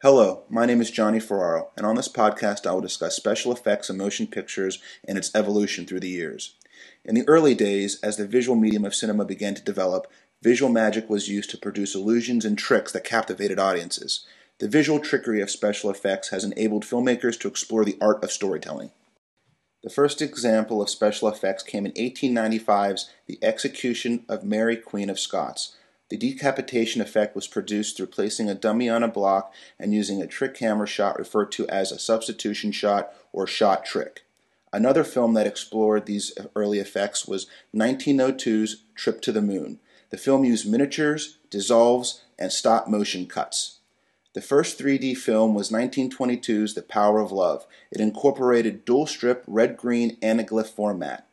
Hello, my name is Johnny Ferraro, and on this podcast I will discuss special effects in motion pictures and its evolution through the years. In the early days, as the visual medium of cinema began to develop, visual magic was used to produce illusions and tricks that captivated audiences. The visual trickery of special effects has enabled filmmakers to explore the art of storytelling. The first example of special effects came in 1895's The Execution of Mary Queen of Scots. The decapitation effect was produced through placing a dummy on a block and using a trick camera shot referred to as a substitution shot or shot trick. Another film that explored these early effects was 1902's Trip to the Moon. The film used miniatures, dissolves, and stop-motion cuts. The first 3D film was 1922's The Power of Love. It incorporated dual-strip red-green anaglyph format.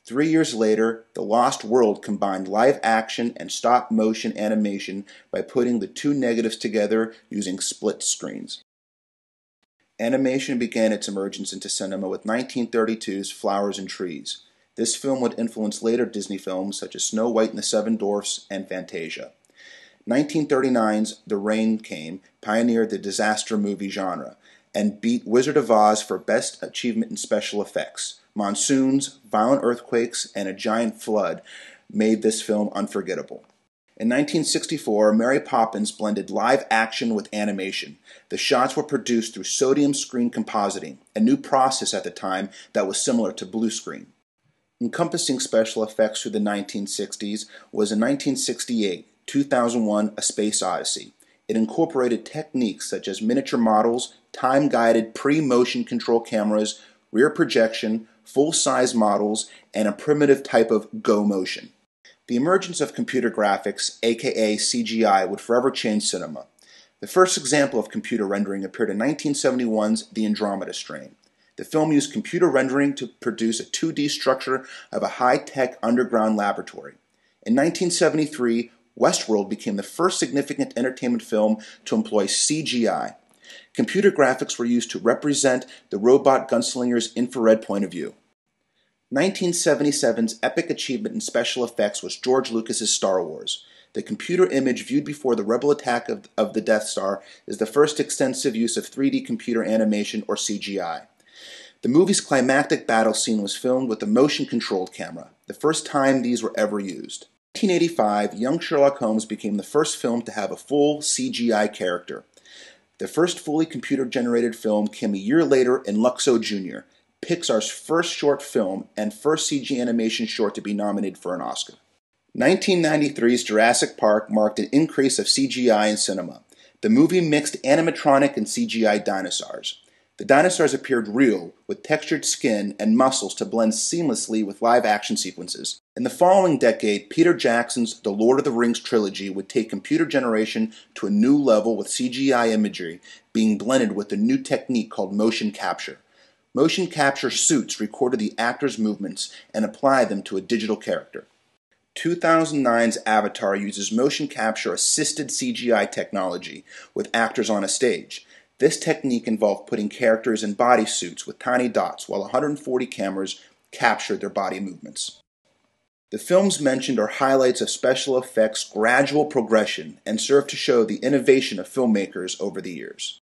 3 years later, The Lost World combined live-action and stop-motion animation by putting the two negatives together using split screens. Animation began its emergence into cinema with 1932's Flowers and Trees. This film would influence later Disney films such as Snow White and the Seven Dwarfs and Fantasia. 1939's The Rain Came pioneered the disaster movie genre and beat Wizard of Oz for best achievement in special effects. Monsoons, violent earthquakes, and a giant flood made this film unforgettable. In 1964, Mary Poppins blended live action with animation. The shots were produced through sodium screen compositing, a new process at the time that was similar to blue screen. Encompassing special effects through the 1960s was in 1968, 2001, A Space Odyssey. It incorporated techniques such as miniature models, time-guided pre-motion control cameras, rear projection, full-size models, and a primitive type of go motion. The emergence of computer graphics, aka CGI, would forever change cinema. The first example of computer rendering appeared in 1971's The Andromeda Strain. The film used computer rendering to produce a 2D structure of a high-tech underground laboratory. In 1973, Westworld became the first significant entertainment film to employ CGI. Computer graphics were used to represent the robot gunslinger's infrared point of view. 1977's epic achievement in special effects was George Lucas's Star Wars. The computer image viewed before the rebel attack of the Death Star is the first extensive use of 3D computer animation or CGI. The movie's climactic battle scene was filmed with a motion-controlled camera, the first time these were ever used. In 1985, Young Sherlock Holmes became the first film to have a full CGI character. The first fully computer-generated film came a year later in Luxo Jr., Pixar's first short film and first CG animation short to be nominated for an Oscar. 1993's Jurassic Park marked an increase of CGI in cinema. The movie mixed animatronic and CGI dinosaurs. The dinosaurs appeared real, with textured skin and muscles to blend seamlessly with live-action sequences. In the following decade, Peter Jackson's The Lord of the Rings trilogy would take computer generation to a new level with CGI imagery being blended with a new technique called motion capture. Motion capture suits recorded the actors' movements and applied them to a digital character. 2009's Avatar uses motion capture assisted CGI technology with actors on a stage. This technique involved putting characters in bodysuits with tiny dots while 140 cameras captured their body movements. The films mentioned are highlights of special effects' gradual progression and serve to show the innovation of filmmakers over the years.